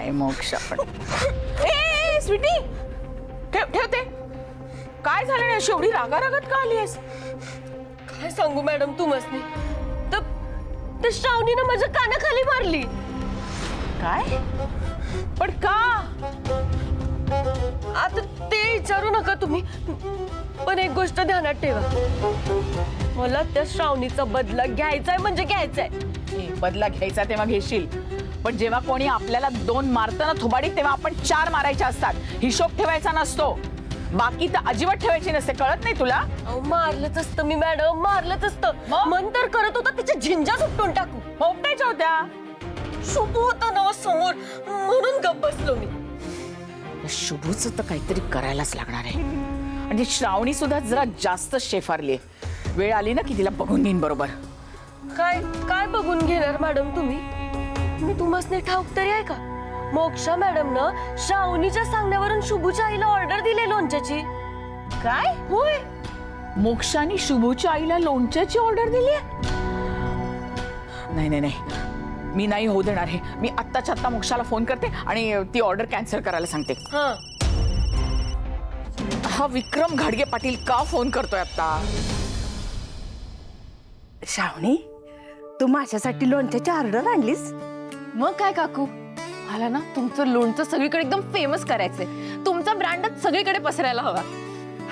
काय मोक्ष पण ए स्वीटी ठेवते काय झालं ना एवढी रागारागत का आलीस काय सांगू मॅडम तू मसनी तर श्रावणीनं माझ्या कानाखाली मारली काय पण का आता ते विचारू नका तुम्ही पण एक गोष्ट ध्यानात ठेवा मला त्या श्रावणीचा बदला घ्यायचाय म्हणजे घ्यायचाय बदला घ्यायचा तेव्हा घेशील पण जेव्हा कोणी आपल्याला 2 मारतं ना थोबाडीत तेव्हा आपण 4 मारायचे असतात हिशोब ठेवायचा नसतो बाकी तर अजिबात ठेवायची नसते कळत नाही तुला मारलंच असतं मी मॅडम मारलंच असतं मन तर करत होता तिच्या झिंजा सुटून टाकू होपटायच्या होत्या शुभ होता ना समोर म्हणून गप्प बसलो मी शुभूच तर काहीतरी करायलाच लागणार आहे आणि श्रावणी सुद्धा जरा जास्त शेफारली वेळ आली ना की तिला बघून घेईन बरोबर काय काय बघून घेणार मॅडम तुम्ही मी तुम्हाला ठाऊक तरी आहे का मोक्षा मॅडम न श्रावणीच्या सांगण्यावरून शुभूच्या आईला ऑर्डर दिली लोणच्याची काय होय मोक्षाने शुभूच्या आईला लोणच्याची ऑर्डर दिली नाही नाही नाही मी नाही होऊ देणार हे मी आत्ताच्या आत्ता मोक्षाला फोन करते आणि ती ऑर्डर कॅन्सल करायला सांगते हा विक्रम घाडगे पाटील का फोन करतोय आता श्रावणी तू माझ्यासाठी लोणच्याची ऑर्डर आणलीस मग काय काकू मला ना तुमचं लोणचं सगळीकडे एकदम फेमस करायचंय तुमचा ब्रँडच सगळीकडे पसरायला हवा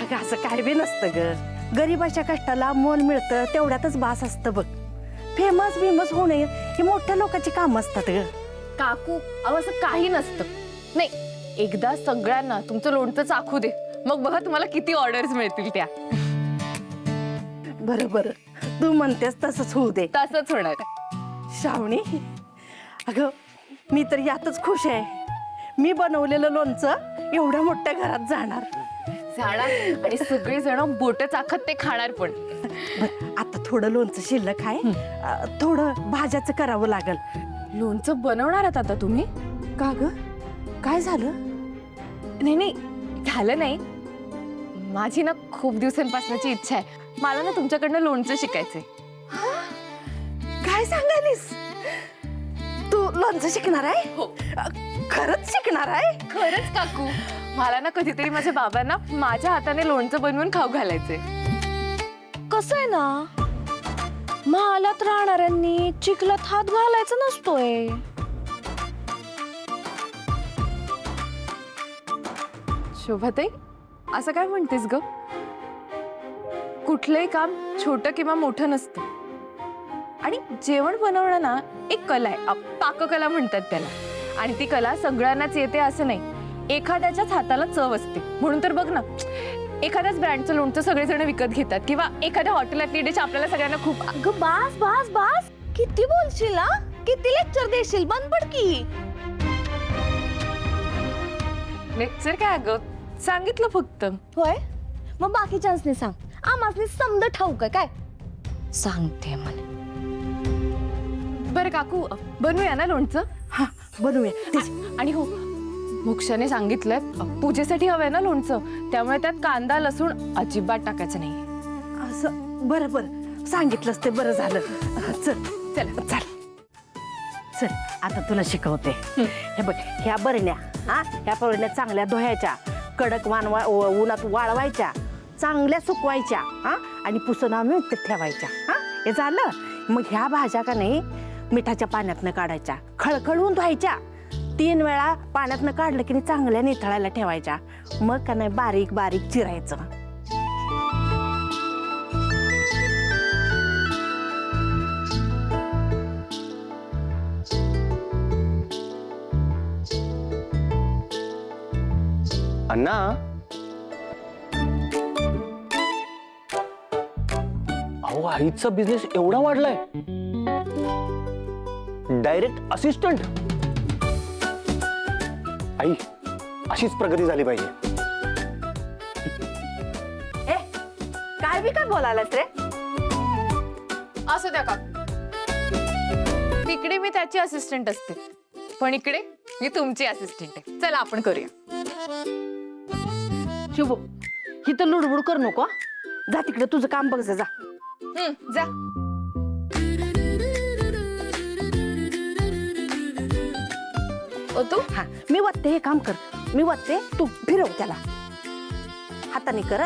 अगं असं काय बी नसतं ग गरीबाच्या कष्टाला मोल मिळतं तेवढ्यातच बास असतं बघ फेमस बिमस होणे ही मोठ्या लोकांची काम असतात ग काकू अहो असं काही नसतं नाही एकदा सगळ्यांना तुमचं लोणचं चाखू दे मग बघा तुम्हाला किती ऑर्डर्स मिळतील त्या बरोबर तू म्हणतेस तसंच होऊ दे तसंच होणार श्रावणी अगं मी तर यातच खुश आहे मी बनवलेलं लोणचं एवढ्या मोठ्या घरात जाणार आणि सगळे जण बोट चाखत ते खाणार पण बरं, आता थोडं लोणचं शिल्लक आहे थोडं भाज्याचं करावं लागल लोणचं बनवणार आहात आता तुम्ही का ग काय झालं नाही नाही झालं नाही माझी ना खूप दिवसांपासूनची इच्छा आहे मला ना तुमच्याकडनं लोणचं शिकायचंय काय सांगालीस तू लोणचं शिकणार आहे हो खरंच शिकणार आहे खरंच काकू मला ना कधीतरी माझ्या बाबांना माझ्या हाताने लोणचं बनवून खाऊ घालायचंय कसं आहे ना महालात राहणाऱ्यांनी चिखलात हात घालायचा नसतोय शोभाताई असं काय म्हणतेस ग कुठलंही काम छोटं किंवा मोठं नसतं आणि जेवण बनवणं ना एक कला आहे पाककला म्हणतात त्याला आणि ती कला सगळ्यांनाच येते असं नाही एखाद्याच्याच हाताला चव असते म्हणून तर बघ ना एखाद्याच ब्रँडचं लोणचं सगळेजण विकत घेतात किंवा एखाद्या हॉटेलातली डिश आपल्याला सगळ्यांना खूप अगं बास बास बास किती बोलशील ना किती लेक्चर देशील बंद पड की लेक्चर काय अगं सांगितलं फक्त होय मग बाकीच्यांसनी सांग आम्हासनी समज ठाऊक आहे काय सांगते म्हणे बरं काकू बनवूया ना लोणचं हा बनवूया आणि हो मोक्षाने सांगितलंय पूजेसाठी हवंय ना लोणचं त्यामुळे त्यात कांदा लसूण अजिबात टाकायचं नाही असं बरं बरं सांगितलंस ते बरं झालं चल चल चल चल आता तुला शिकवते हे बघ ह्या बरण्या ह्या बरण्या चांगल्या धुवायच्या कडक उन्हात वाळवायच्या चांगल्या सुकवायच्या आणि पुसून आणून ते ठेवायच्या हे झालं मग ह्या भाज्या का नाही मिठाच्या पाण्यातनं काढायच्या खळखळून धुवायच्या 3 वेळा पाण्यातनं काढलं की नाही चांगल्या निथळायला ठेवायच्या मग का नाही बारीक बारीक चिरायचं अण्णा अहो आईचा बिझनेस एवढा वाढलाय डायरेक्ट असिस्टंट आई अशीच प्रगती झाली पाहिजे काय बी काय बोलायलास रे असं द्या का तिकडे मी त्याची असिस्टंट असते पण इकडे मी तुमची असिस्टंट आहे चला आपण करूया शुभ ही तर लुडबुड करू नको जा तिकडे तुझं काम बघ जा जा तू हा मी वाटते, हे काम कर, मी वाटते, तू फिरव त्याला हाताने कर.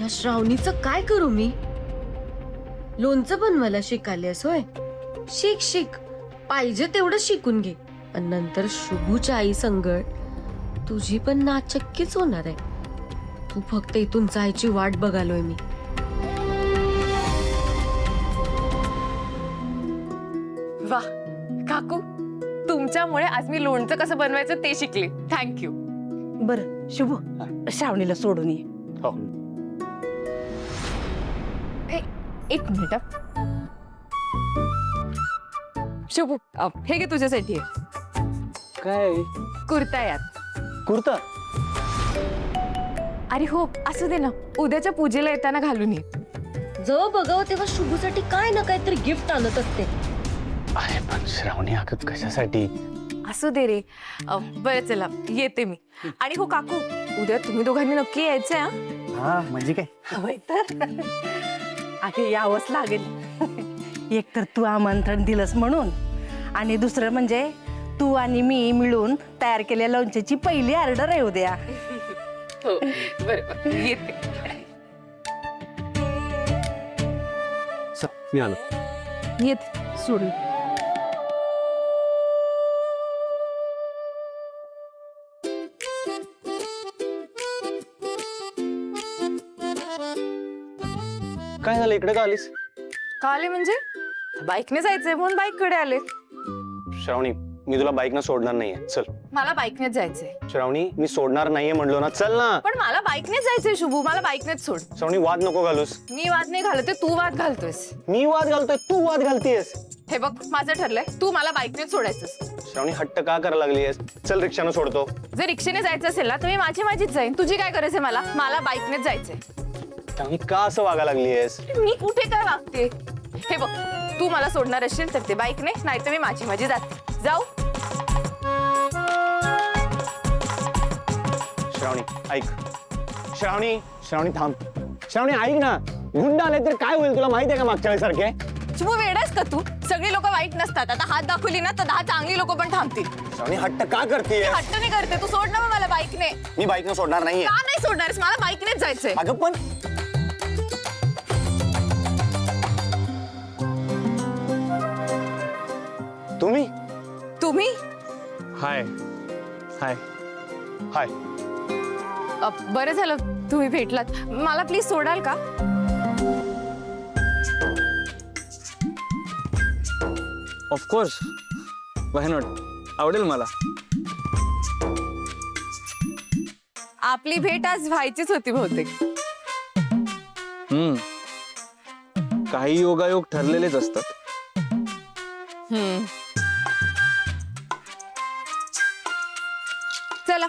या श्रावणीचं काय करू मी? लोणचं बनवायला शिकायलेस होय? शिक शिक, पाहिजे तेवढं शिकून घे. आणि नंतर शुभूच्या आई संगट तुझी पण नाचक्कीच होणार आहे. तू फक्त इथून जायची वाट बघालोय मी. वा काकू, तुमच्यामुळे आज मी लोणचं कसं बनवायचं ते शिकले. थँक्यू. बरं शुभू, श्रावणीला सोडून ये. हो. एक मिनिट. शुभू, हे घे तुझ्यासाठी आहे. काय कुर्ता यात. कुर्ता? अरे हो, असू दे ना, उद्याच्या पूजेला येताना घालून ये. जेव्हा बघावं तेव्हा शुभूसाठी काय ना काहीतरी गिफ्ट आणत असते. अरे पण श्रावणी अगं कशासाठी? असू दे रे. बरं चला, येते मी. आणि हो काकू, उद्या तुम्ही दोघांनी नक्की यायचंय. हा म्हणजे काय? हवंय तर अगे यावंच लागेल. एक तर तू आमंत्रण दिलंस म्हणून, आणि दुसरं म्हणजे तू आणि मी मिळून तयार केलेल्या लोणच्याची पहिली ऑर्डर आहे उद्या. हो बरं, येते. मी आलो. येते सोडून. काय झालं, इकडे का आलीस? का आले म्हणजे? बाईकने जायचंय म्हणून बाईक कडे आले. श्रावणी, मी तुला बाईक न सोडणार नाहीये, चल. मला बाईकनेच जायचंय. श्रावणी, मी सोडणार नाहीये म्हणलो ना, चल ना. पण मला बाईकनेच जायचंय शुभू, मला बाईकनेच सोड. श्रावणी, वाद नको घालूस. मी वाद नाही घालते, तू वाद घालतोयस. मी वाद घालतोय, तू वाद घालतीयस. हे बघ, माझं ठरलंय, तू मला बाईकनेच सोडायचंस. श्रावणी, हट्ट का करायला लागलीयस? चल, रिक्षानं सोडतो. जर रिक्षेने जायचं असेल ना, तर मी माझीच जाईन. तुझी काय गरज आहे मला? मला बाईकनेच जायचंय. श्रावणी, का असं वागायला लागलीयस? मी कुठे काय वागते? हे बघ, तू मला सोडणार असेल तर ते बाईकने, नाही तर मी माझी जाते. जाऊ. श्रावणी, ऐक. श्रावणी, श्रावणी थांब. श्रावणी, ऐक ना. गुंड आले तर काय होईल तुला माहिती आहे का मागच्या वेळेसारखे? शुभू, वेडास का तू? सगळी लोक वाईट नसतात. आता हात दाखवली ना तर 10 चांगली लोक पण थांबतील. श्रावणी, हट्ट का करतेय? हट्ट नाही करते, तू सोड ना मग मला बाईकने. मी बाईक न सोडणार नाहीये. का नाही सोडणारस? मला बाईकनेच जायचंय. अगं पण तुम्ही तुम्ही हाय हाय हाय. बरं झालं तुम्ही भेटलात. मला प्लीज सोडाल का? ऑफकोर्स, व्हाय नॉट, आवडेल मला. आपली भेट आज व्हायचीच होती बहुतेक. काही योगायोग ठरलेलेच असतात. चला